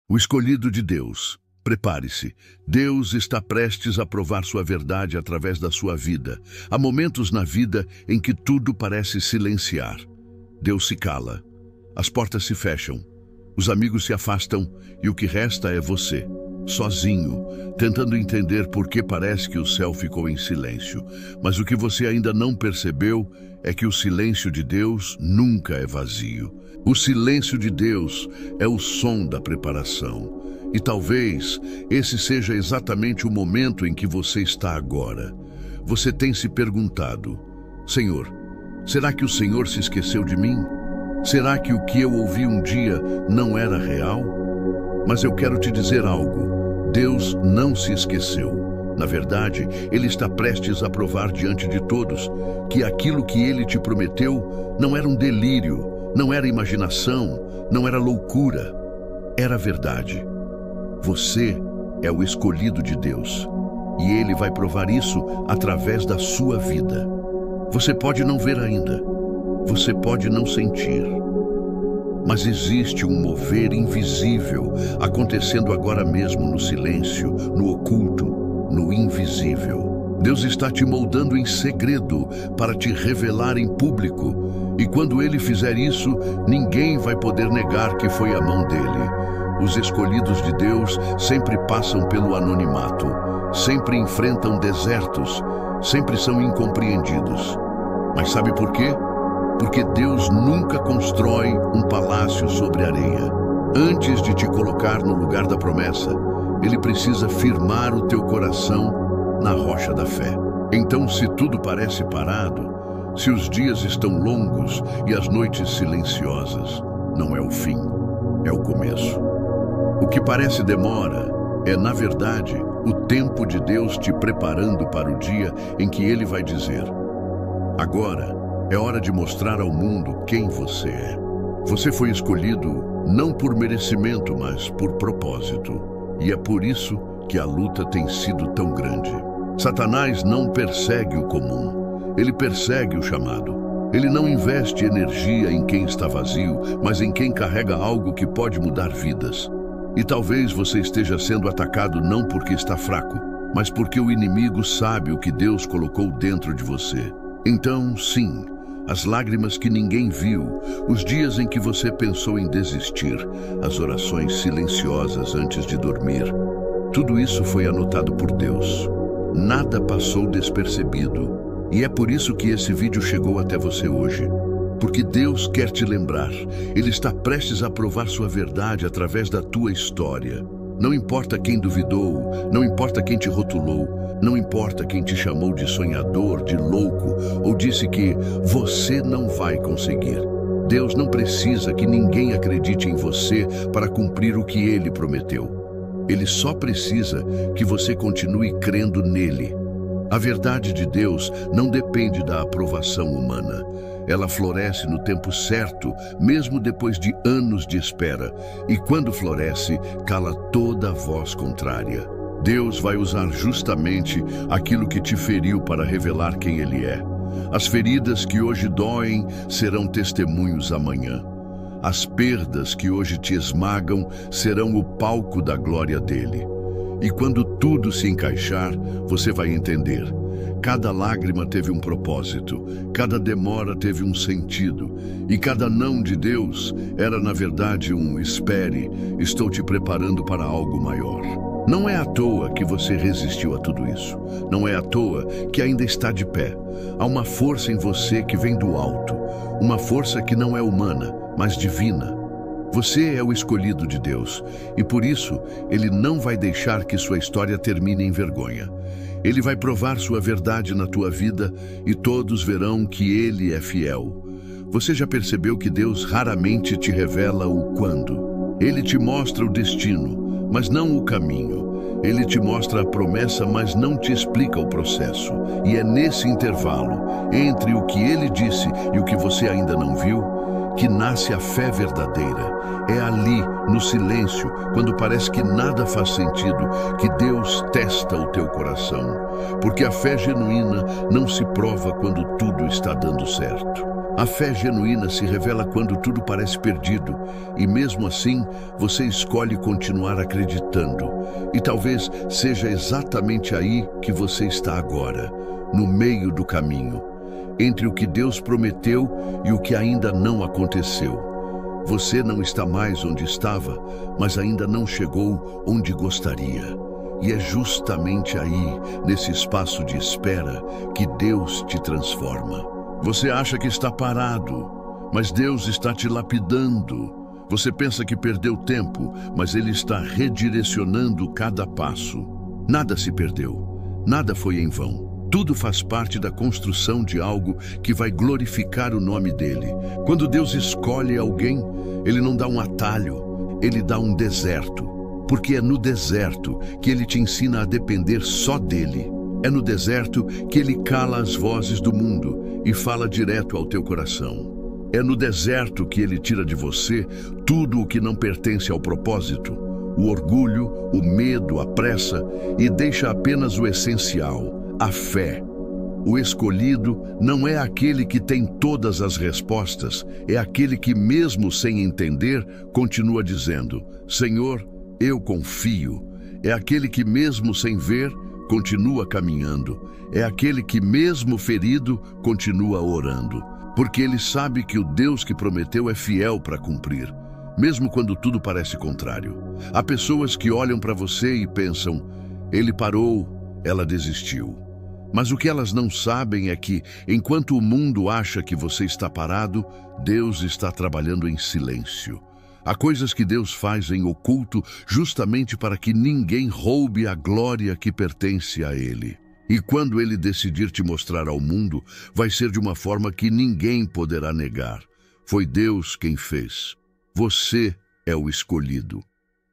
O escolhido de Deus. Prepare-se. Deus está prestes a provar sua verdade através da sua vida. Há momentos na vida em que tudo parece silenciar. Deus se cala. As portas se fecham. Os amigos se afastam e o que resta é você, sozinho, tentando entender por que parece que o céu ficou em silêncio. Mas o que você ainda não percebeu é que o silêncio de Deus nunca é vazio. O silêncio de Deus é o som da preparação. E talvez esse seja exatamente o momento em que você está agora. Você tem se perguntado: Senhor, será que o Senhor se esqueceu de mim? Será que o que eu ouvi um dia não era real? Mas eu quero te dizer algo. Deus não se esqueceu. Na verdade, Ele está prestes a provar diante de todos que aquilo que Ele te prometeu não era um delírio, não era imaginação, não era loucura. Era verdade. Você é o escolhido de Deus. E Ele vai provar isso através da sua vida. Você pode não ver ainda. Você pode não sentir. Mas existe um mover invisível acontecendo agora mesmo no silêncio, no oculto, no invisível. Deus está te moldando em segredo para te revelar em público. E quando Ele fizer isso, ninguém vai poder negar que foi a mão dele. Os escolhidos de Deus sempre passam pelo anonimato, sempre enfrentam desertos, sempre são incompreendidos. Mas sabe por quê? Porque Deus nunca constrói um palácio sobre areia. Antes de te colocar no lugar da promessa, Ele precisa firmar o teu coração na rocha da fé. Então, se tudo parece parado, se os dias estão longos e as noites silenciosas, não é o fim, é o começo. O que parece demora é, na verdade, o tempo de Deus te preparando para o dia em que Ele vai dizer: agora é hora de mostrar ao mundo quem você é. Você foi escolhido não por merecimento, mas por propósito. E é por isso que a luta tem sido tão grande. Satanás não persegue o comum, ele persegue o chamado. Ele não investe energia em quem está vazio, mas em quem carrega algo que pode mudar vidas. E talvez você esteja sendo atacado não porque está fraco, mas porque o inimigo sabe o que Deus colocou dentro de você. Então, sim, as lágrimas que ninguém viu, os dias em que você pensou em desistir, as orações silenciosas antes de dormir, tudo isso foi anotado por Deus. Nada passou despercebido. E é por isso que esse vídeo chegou até você hoje. Porque Deus quer te lembrar. Ele está prestes a provar sua verdade através da tua história. Não importa quem duvidou, não importa quem te rotulou, não importa quem te chamou de sonhador, de louco, ou disse que você não vai conseguir. Deus não precisa que ninguém acredite em você para cumprir o que Ele prometeu. Ele só precisa que você continue crendo nele. A verdade de Deus não depende da aprovação humana. Ela floresce no tempo certo, mesmo depois de anos de espera. E quando floresce, cala toda a voz contrária. Deus vai usar justamente aquilo que te feriu para revelar quem Ele é. As feridas que hoje doem serão testemunhos amanhã. As perdas que hoje te esmagam serão o palco da glória dele. E quando tudo se encaixar, você vai entender. Cada lágrima teve um propósito, cada demora teve um sentido, e cada não de Deus era, na verdade, um espere, estou te preparando para algo maior. Não é à toa que você resistiu a tudo isso. Não é à toa que ainda está de pé. Há uma força em você que vem do alto, uma força que não é humana, mas divina. Você é o escolhido de Deus, e por isso Ele não vai deixar que sua história termine em vergonha. Ele vai provar sua verdade na tua vida e todos verão que Ele é fiel. Você já percebeu que Deus raramente te revela o quando? Ele te mostra o destino, mas não o caminho. Ele te mostra a promessa, mas não te explica o processo. E é nesse intervalo, entre o que Ele disse e o que você ainda não viu, que nasce a fé verdadeira. É ali, no silêncio, quando parece que nada faz sentido, que Deus testa o teu coração. Porque a fé genuína não se prova quando tudo está dando certo. A fé genuína se revela quando tudo parece perdido e, mesmo assim, você escolhe continuar acreditando. E talvez seja exatamente aí que você está agora, no meio do caminho, entre o que Deus prometeu e o que ainda não aconteceu. Você não está mais onde estava, mas ainda não chegou onde gostaria. E é justamente aí, nesse espaço de espera, que Deus te transforma. Você acha que está parado, mas Deus está te lapidando. Você pensa que perdeu tempo, mas Ele está redirecionando cada passo. Nada se perdeu, nada foi em vão. Tudo faz parte da construção de algo que vai glorificar o nome dEle. Quando Deus escolhe alguém, Ele não dá um atalho, Ele dá um deserto. Porque é no deserto que Ele te ensina a depender só dEle. É no deserto que Ele cala as vozes do mundo e fala direto ao teu coração. É no deserto que Ele tira de você tudo o que não pertence ao propósito, o orgulho, o medo, a pressa, e deixa apenas o essencial, a fé. O escolhido não é aquele que tem todas as respostas, é aquele que, mesmo sem entender, continua dizendo: Senhor, eu confio. É aquele que, mesmo sem ver, continua caminhando. É aquele que, mesmo ferido, continua orando. Porque ele sabe que o Deus que prometeu é fiel para cumprir, mesmo quando tudo parece contrário. Há pessoas que olham para você e pensam: ele parou, ela desistiu. Mas o que elas não sabem é que, enquanto o mundo acha que você está parado, Deus está trabalhando em silêncio. Há coisas que Deus faz em oculto justamente para que ninguém roube a glória que pertence a Ele. E quando Ele decidir te mostrar ao mundo, vai ser de uma forma que ninguém poderá negar. Foi Deus quem fez. Você é o escolhido.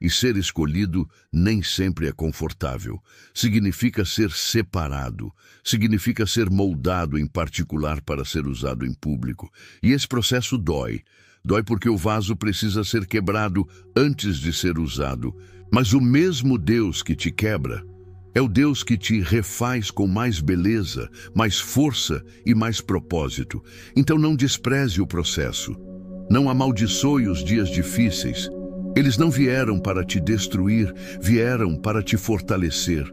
E ser escolhido nem sempre é confortável. Significa ser separado. Significa ser moldado em particular para ser usado em público. E esse processo dói. Dói porque o vaso precisa ser quebrado antes de ser usado. Mas o mesmo Deus que te quebra é o Deus que te refaz com mais beleza, mais força e mais propósito. Então não despreze o processo. Não amaldiçoe os dias difíceis. Eles não vieram para te destruir, vieram para te fortalecer.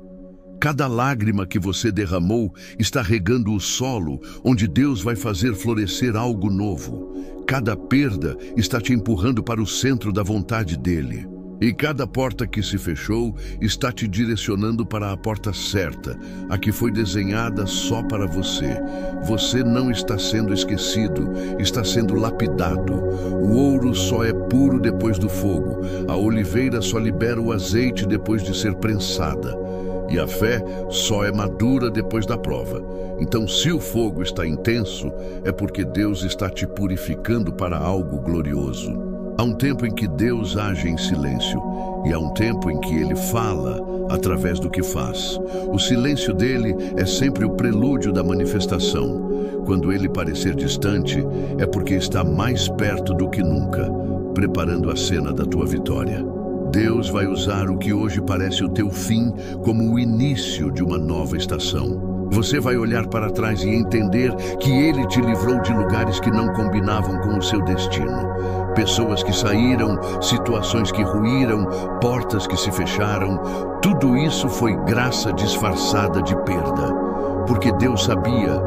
Cada lágrima que você derramou está regando o solo onde Deus vai fazer florescer algo novo. Cada perda está te empurrando para o centro da vontade dEle. E cada porta que se fechou está te direcionando para a porta certa, a que foi desenhada só para você. Você não está sendo esquecido, está sendo lapidado. O ouro só é puro depois do fogo. A oliveira só libera o azeite depois de ser prensada. E a fé só é madura depois da prova. Então, se o fogo está intenso, é porque Deus está te purificando para algo glorioso. Há um tempo em que Deus age em silêncio, e há um tempo em que Ele fala através do que faz. O silêncio dele é sempre o prelúdio da manifestação. Quando Ele parecer distante, é porque está mais perto do que nunca, preparando a cena da tua vitória. Deus vai usar o que hoje parece o teu fim como o início de uma nova estação. Você vai olhar para trás e entender que Ele te livrou de lugares que não combinavam com o seu destino. Pessoas que saíram, situações que ruíram, portas que se fecharam. Tudo isso foi graça disfarçada de perda. Porque Deus sabia,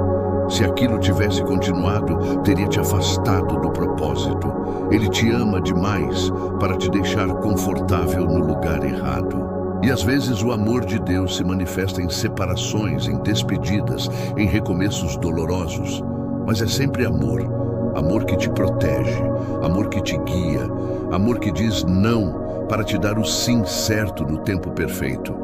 se aquilo tivesse continuado, teria te afastado do propósito. Ele te ama demais para te deixar confortável no lugar errado. E às vezes o amor de Deus se manifesta em separações, em despedidas, em recomeços dolorosos. Mas é sempre amor. Amor que te protege, amor que te guia, amor que diz não para te dar o sim certo no tempo perfeito.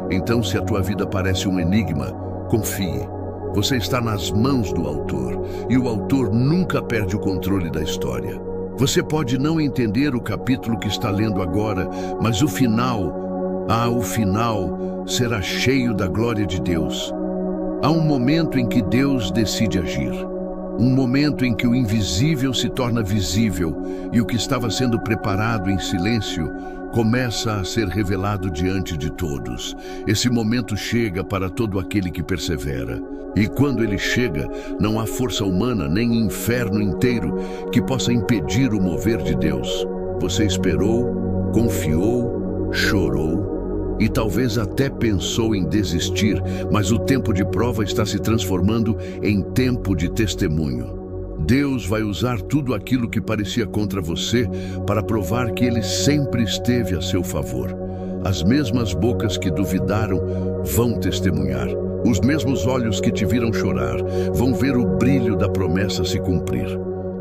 Então, se a tua vida parece um enigma, confie. Você está nas mãos do autor, e o autor nunca perde o controle da história. Você pode não entender o capítulo que está lendo agora, mas o final será cheio da glória de Deus. Há um momento em que Deus decide agir. Um momento em que o invisível se torna visível e o que estava sendo preparado em silêncio começa a ser revelado diante de todos. Esse momento chega para todo aquele que persevera. E quando ele chega, não há força humana nem inferno inteiro que possa impedir o mover de Deus. Você esperou, confiou, chorou e talvez até pensou em desistir, mas o tempo de prova está se transformando em tempo de testemunho. Deus vai usar tudo aquilo que parecia contra você para provar que Ele sempre esteve a seu favor. As mesmas bocas que duvidaram vão testemunhar. Os mesmos olhos que te viram chorar vão ver o brilho da promessa se cumprir.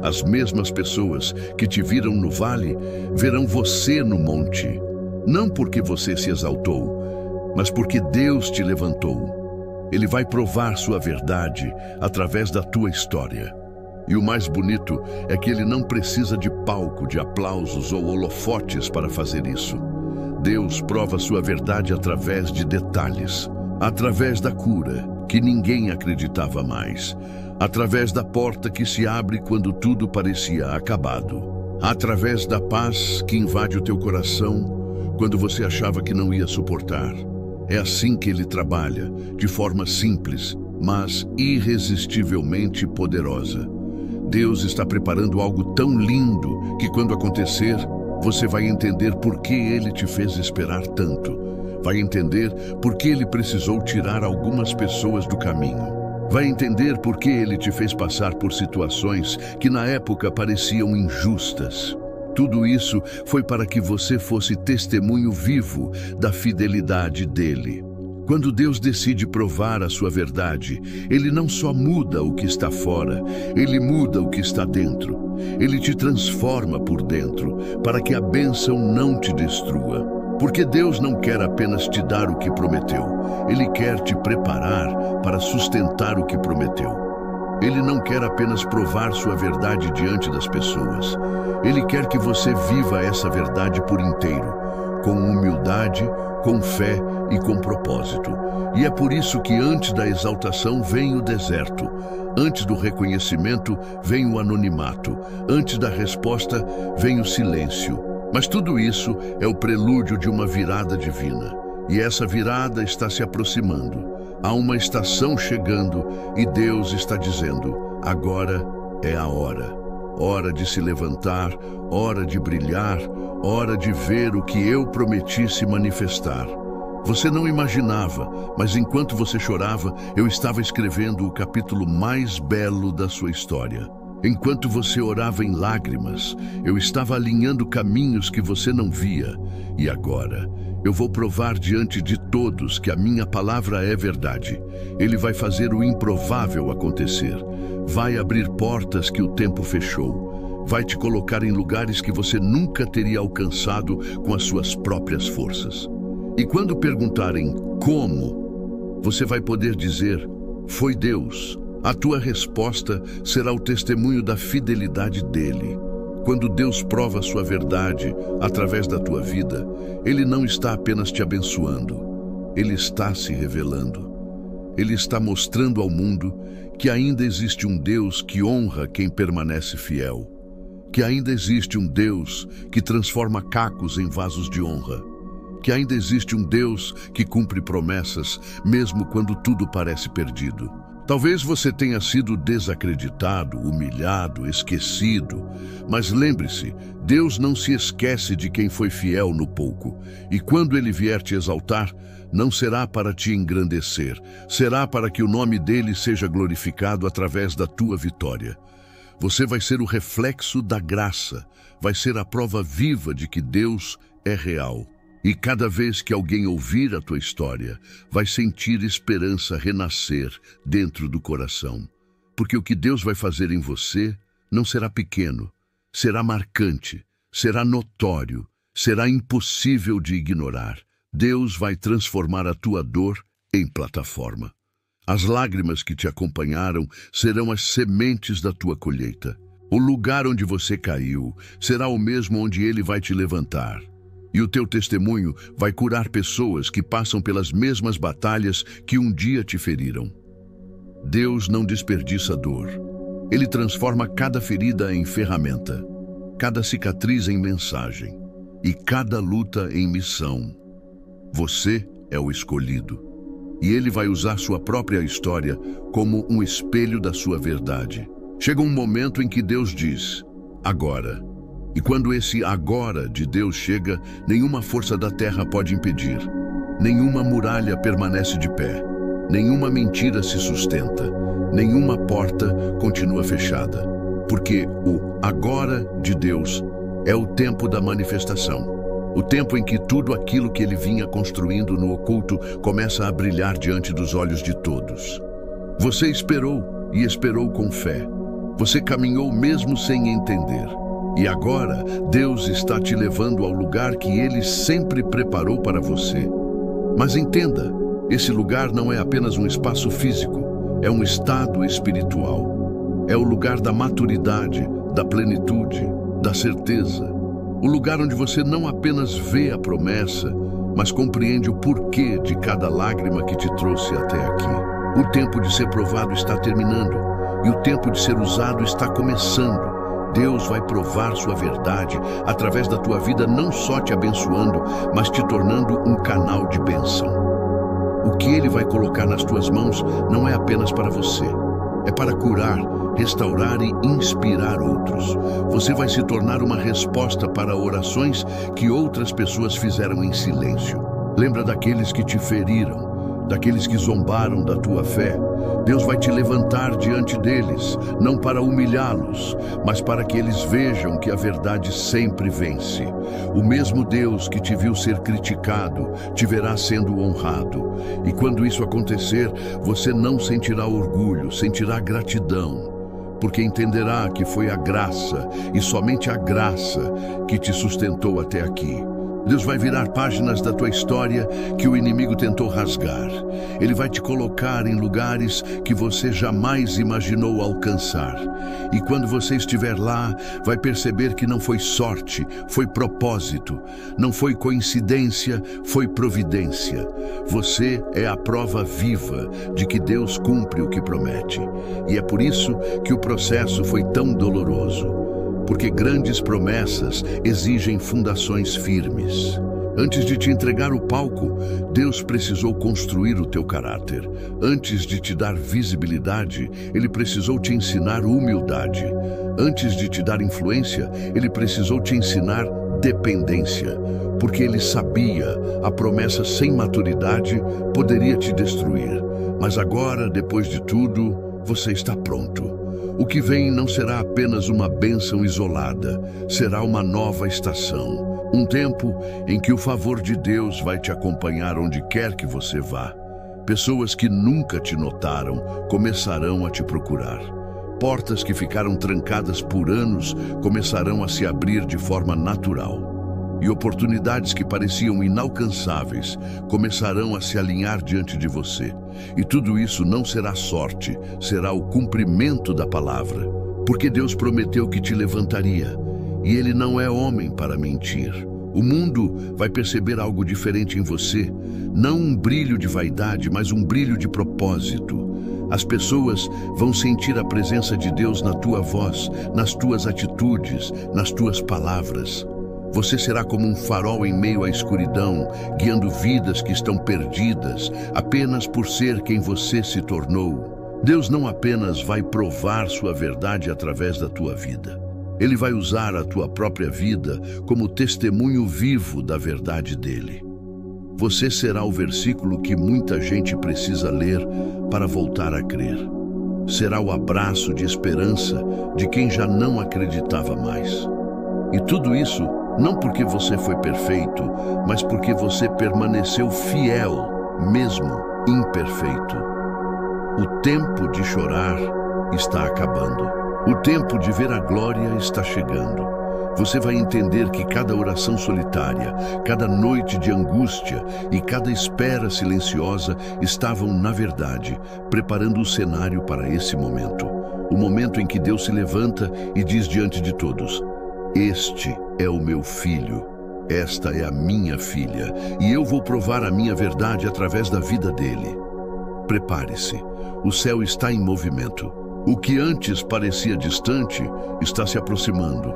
As mesmas pessoas que te viram no vale verão você no monte. Não porque você se exaltou, mas porque Deus te levantou. Ele vai provar sua verdade através da tua história. E o mais bonito é que ele não precisa de palco, de aplausos ou holofotes para fazer isso. Deus prova sua verdade através de detalhes, através da cura, que ninguém acreditava mais, através da porta que se abre quando tudo parecia acabado, através da paz que invade o teu coração quando você achava que não ia suportar. É assim que ele trabalha, de forma simples, mas irresistivelmente poderosa. Deus está preparando algo tão lindo que quando acontecer, você vai entender por que Ele te fez esperar tanto. Vai entender por que Ele precisou tirar algumas pessoas do caminho. Vai entender por que Ele te fez passar por situações que na época pareciam injustas. Tudo isso foi para que você fosse testemunho vivo da fidelidade dEle. Quando Deus decide provar a sua verdade, Ele não só muda o que está fora, Ele muda o que está dentro. Ele te transforma por dentro, para que a bênção não te destrua. Porque Deus não quer apenas te dar o que prometeu, Ele quer te preparar para sustentar o que prometeu. Ele não quer apenas provar sua verdade diante das pessoas. Ele quer que você viva essa verdade por inteiro, com humildade, com fé e com propósito. E é por isso que antes da exaltação vem o deserto, antes do reconhecimento vem o anonimato, antes da resposta vem o silêncio. Mas tudo isso é o prelúdio de uma virada divina. E essa virada está se aproximando. Há uma estação chegando e Deus está dizendo: agora é a hora. Hora de se levantar, hora de brilhar, hora de ver o que eu prometi se manifestar. Você não imaginava, mas enquanto você chorava, eu estava escrevendo o capítulo mais belo da sua história. Enquanto você orava em lágrimas, eu estava alinhando caminhos que você não via. E agora, eu vou provar diante de todos que a minha palavra é verdade. Ele vai fazer o improvável acontecer. Vai abrir portas que o tempo fechou. Vai te colocar em lugares que você nunca teria alcançado com as suas próprias forças. E quando perguntarem como, você vai poder dizer: foi Deus. A tua resposta será o testemunho da fidelidade dele. Quando Deus prova a sua verdade através da tua vida, Ele não está apenas te abençoando, Ele está se revelando. Ele está mostrando ao mundo que ainda existe um Deus que honra quem permanece fiel, que ainda existe um Deus que transforma cacos em vasos de honra, que ainda existe um Deus que cumpre promessas mesmo quando tudo parece perdido. Talvez você tenha sido desacreditado, humilhado, esquecido, mas lembre-se, Deus não se esquece de quem foi fiel no pouco, e quando Ele vier te exaltar, não será para te engrandecer, será para que o nome dele seja glorificado através da tua vitória. Você vai ser o reflexo da graça, vai ser a prova viva de que Deus é real. E cada vez que alguém ouvir a tua história, vai sentir esperança renascer dentro do coração. Porque o que Deus vai fazer em você não será pequeno, será marcante, será notório, será impossível de ignorar. Deus vai transformar a tua dor em plataforma. As lágrimas que te acompanharam serão as sementes da tua colheita. O lugar onde você caiu será o mesmo onde Ele vai te levantar. E o teu testemunho vai curar pessoas que passam pelas mesmas batalhas que um dia te feriram. Deus não desperdiça dor. Ele transforma cada ferida em ferramenta, cada cicatriz em mensagem e cada luta em missão. Você é o escolhido, e Ele vai usar sua própria história como um espelho da sua verdade. Chega um momento em que Deus diz, agora. E quando esse agora de Deus chega, nenhuma força da terra pode impedir. Nenhuma muralha permanece de pé. Nenhuma mentira se sustenta. Nenhuma porta continua fechada. Porque o agora de Deus é o tempo da manifestação. O tempo em que tudo aquilo que Ele vinha construindo no oculto começa a brilhar diante dos olhos de todos. Você esperou e esperou com fé. Você caminhou mesmo sem entender. E agora, Deus está te levando ao lugar que Ele sempre preparou para você. Mas entenda, esse lugar não é apenas um espaço físico, é um estado espiritual. É o lugar da maturidade, da plenitude, da certeza. O lugar onde você não apenas vê a promessa, mas compreende o porquê de cada lágrima que te trouxe até aqui. O tempo de ser provado está terminando, e o tempo de ser usado está começando. Deus vai provar sua verdade através da tua vida, não só te abençoando, mas te tornando um canal de bênção. O que Ele vai colocar nas tuas mãos não é apenas para você. É para curar, restaurar e inspirar outros. Você vai se tornar uma resposta para orações que outras pessoas fizeram em silêncio. Lembra daqueles que te feriram, daqueles que zombaram da tua fé. Deus vai te levantar diante deles, não para humilhá-los, mas para que eles vejam que a verdade sempre vence. O mesmo Deus que te viu ser criticado, te verá sendo honrado. E quando isso acontecer, você não sentirá orgulho, sentirá gratidão, porque entenderá que foi a graça, e somente a graça, que te sustentou até aqui. Deus vai virar páginas da tua história que o inimigo tentou rasgar. Ele vai te colocar em lugares que você jamais imaginou alcançar. E quando você estiver lá, vai perceber que não foi sorte, foi propósito. Não foi coincidência, foi providência. Você é a prova viva de que Deus cumpre o que promete. E é por isso que o processo foi tão doloroso. Porque grandes promessas exigem fundações firmes. Antes de te entregar o palco, Deus precisou construir o teu caráter. Antes de te dar visibilidade, Ele precisou te ensinar humildade. Antes de te dar influência, Ele precisou te ensinar dependência. Porque Ele sabia, a promessa sem maturidade poderia te destruir. Mas agora, depois de tudo, você está pronto. O que vem não será apenas uma bênção isolada, será uma nova estação. Um tempo em que o favor de Deus vai te acompanhar onde quer que você vá. Pessoas que nunca te notaram começarão a te procurar. Portas que ficaram trancadas por anos começarão a se abrir de forma natural. E oportunidades que pareciam inalcançáveis começarão a se alinhar diante de você. E tudo isso não será sorte, será o cumprimento da palavra. Porque Deus prometeu que te levantaria, e Ele não é homem para mentir. O mundo vai perceber algo diferente em você, não um brilho de vaidade, mas um brilho de propósito. As pessoas vão sentir a presença de Deus na tua voz, nas tuas atitudes, nas tuas palavras. Você será como um farol em meio à escuridão, guiando vidas que estão perdidas, apenas por ser quem você se tornou. Deus não apenas vai provar sua verdade através da tua vida. Ele vai usar a tua própria vida como testemunho vivo da verdade dele. Você será o versículo que muita gente precisa ler para voltar a crer. Será o abraço de esperança de quem já não acreditava mais. E tudo isso não porque você foi perfeito, mas porque você permaneceu fiel, mesmo imperfeito. O tempo de chorar está acabando. O tempo de ver a glória está chegando. Você vai entender que cada oração solitária, cada noite de angústia e cada espera silenciosa estavam, na verdade, preparando o cenário para esse momento. O momento em que Deus se levanta e diz diante de todos: este é o meu filho, esta é a minha filha, e eu vou provar a minha verdade através da vida dele. Prepare-se, o céu está em movimento. O que antes parecia distante está se aproximando.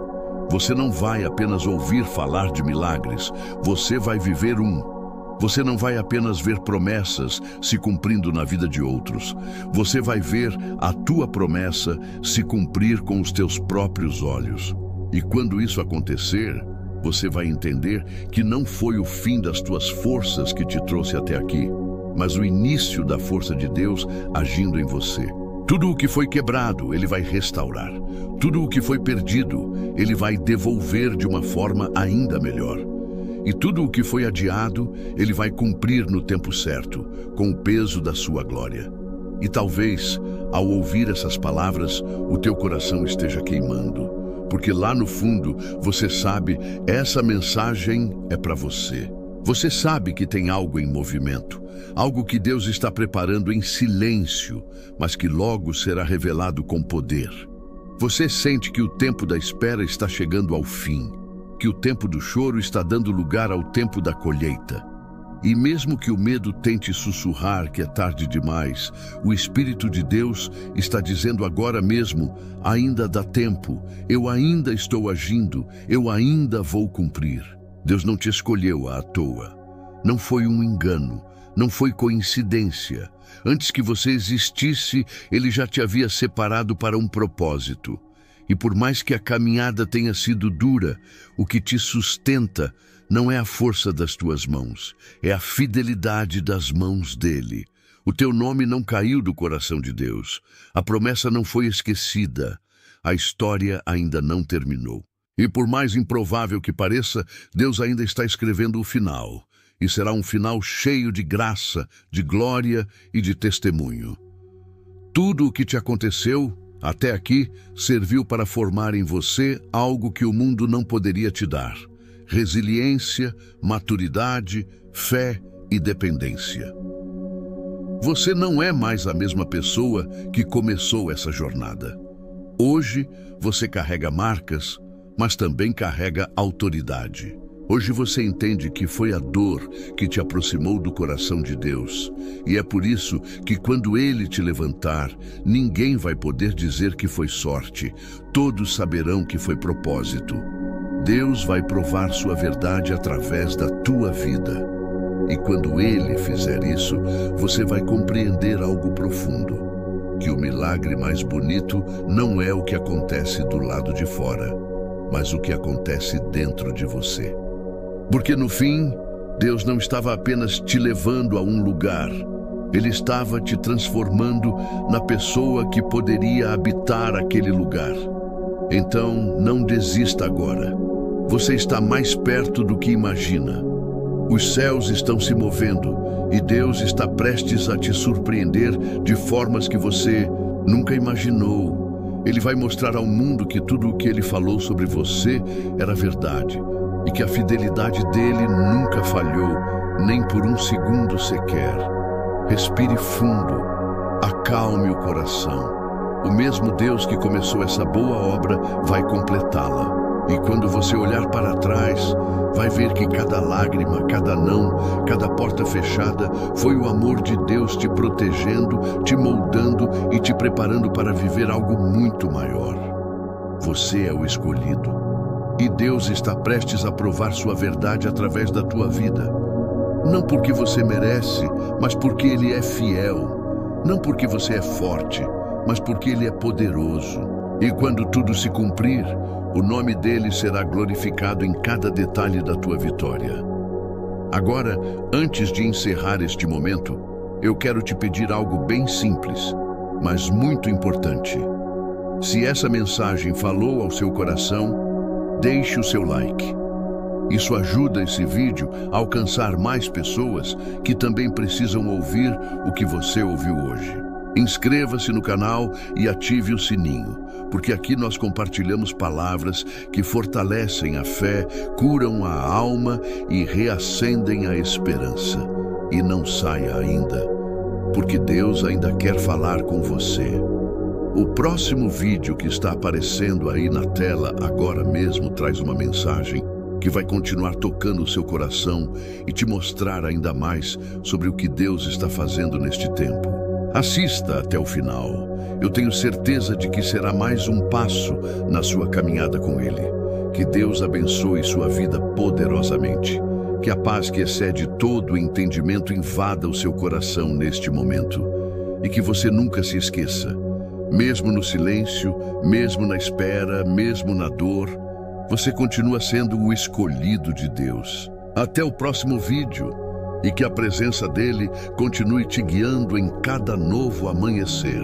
Você não vai apenas ouvir falar de milagres, você vai viver um. Você não vai apenas ver promessas se cumprindo na vida de outros. Você vai ver a tua promessa se cumprir com os teus próprios olhos. E quando isso acontecer, você vai entender que não foi o fim das tuas forças que te trouxe até aqui, mas o início da força de Deus agindo em você. Tudo o que foi quebrado, Ele vai restaurar. Tudo o que foi perdido, Ele vai devolver de uma forma ainda melhor. E tudo o que foi adiado, Ele vai cumprir no tempo certo, com o peso da sua glória. E talvez, ao ouvir essas palavras, o teu coração esteja queimando. Porque lá no fundo, você sabe, essa mensagem é para você. Você sabe que tem algo em movimento, algo que Deus está preparando em silêncio, mas que logo será revelado com poder. Você sente que o tempo da espera está chegando ao fim, que o tempo do choro está dando lugar ao tempo da colheita. E mesmo que o medo tente sussurrar que é tarde demais, o Espírito de Deus está dizendo agora mesmo, ainda dá tempo, eu ainda estou agindo, eu ainda vou cumprir. Deus não te escolheu à toa. Não foi um engano, não foi coincidência. Antes que você existisse, Ele já te havia separado para um propósito. E por mais que a caminhada tenha sido dura, o que te sustenta não é a força das tuas mãos, é a fidelidade das mãos dele. O teu nome não caiu do coração de Deus. A promessa não foi esquecida. A história ainda não terminou. E por mais improvável que pareça, Deus ainda está escrevendo o final. E será um final cheio de graça, de glória e de testemunho. Tudo o que te aconteceu até aqui serviu para formar em você algo que o mundo não poderia te dar: resiliência, maturidade, fé e dependência. Você não é mais a mesma pessoa que começou essa jornada. Hoje você carrega marcas, mas também carrega autoridade. Hoje você entende que foi a dor que te aproximou do coração de Deus. E é por isso que quando Ele te levantar, ninguém vai poder dizer que foi sorte. Todos saberão que foi propósito. Deus vai provar sua verdade através da tua vida. E quando Ele fizer isso, você vai compreender algo profundo. Que o milagre mais bonito não é o que acontece do lado de fora, mas o que acontece dentro de você. Porque no fim, Deus não estava apenas te levando a um lugar. Ele estava te transformando na pessoa que poderia habitar aquele lugar. Então, não desista agora. Você está mais perto do que imagina. Os céus estão se movendo e Deus está prestes a te surpreender de formas que você nunca imaginou. Ele vai mostrar ao mundo que tudo o que Ele falou sobre você era verdade e que a fidelidade dele nunca falhou, nem por um segundo sequer. Respire fundo, acalme o coração. O mesmo Deus que começou essa boa obra vai completá-la. E quando você olhar para trás, vai ver que cada lágrima, cada não, cada porta fechada foi o amor de Deus te protegendo, te moldando e te preparando para viver algo muito maior. Você é o escolhido. E Deus está prestes a provar sua verdade através da tua vida. Não porque você merece, mas porque Ele é fiel. Não porque você é forte, mas porque Ele é poderoso. E quando tudo se cumprir, o nome dele será glorificado em cada detalhe da tua vitória. Agora, antes de encerrar este momento, eu quero te pedir algo bem simples, mas muito importante. Se essa mensagem falou ao seu coração, deixe o seu like. Isso ajuda esse vídeo a alcançar mais pessoas que também precisam ouvir o que você ouviu hoje. Inscreva-se no canal e ative o sininho, porque aqui nós compartilhamos palavras que fortalecem a fé, curam a alma e reacendem a esperança. E não saia ainda, porque Deus ainda quer falar com você. O próximo vídeo que está aparecendo aí na tela agora mesmo traz uma mensagem que vai continuar tocando o seu coração e te mostrar ainda mais sobre o que Deus está fazendo neste tempo. Assista até o final. Eu tenho certeza de que será mais um passo na sua caminhada com Ele. Que Deus abençoe sua vida poderosamente. Que a paz que excede todo o entendimento invada o seu coração neste momento. E que você nunca se esqueça, mesmo no silêncio, mesmo na espera, mesmo na dor, você continua sendo o escolhido de Deus. Até o próximo vídeo. E que a presença dele continue te guiando em cada novo amanhecer.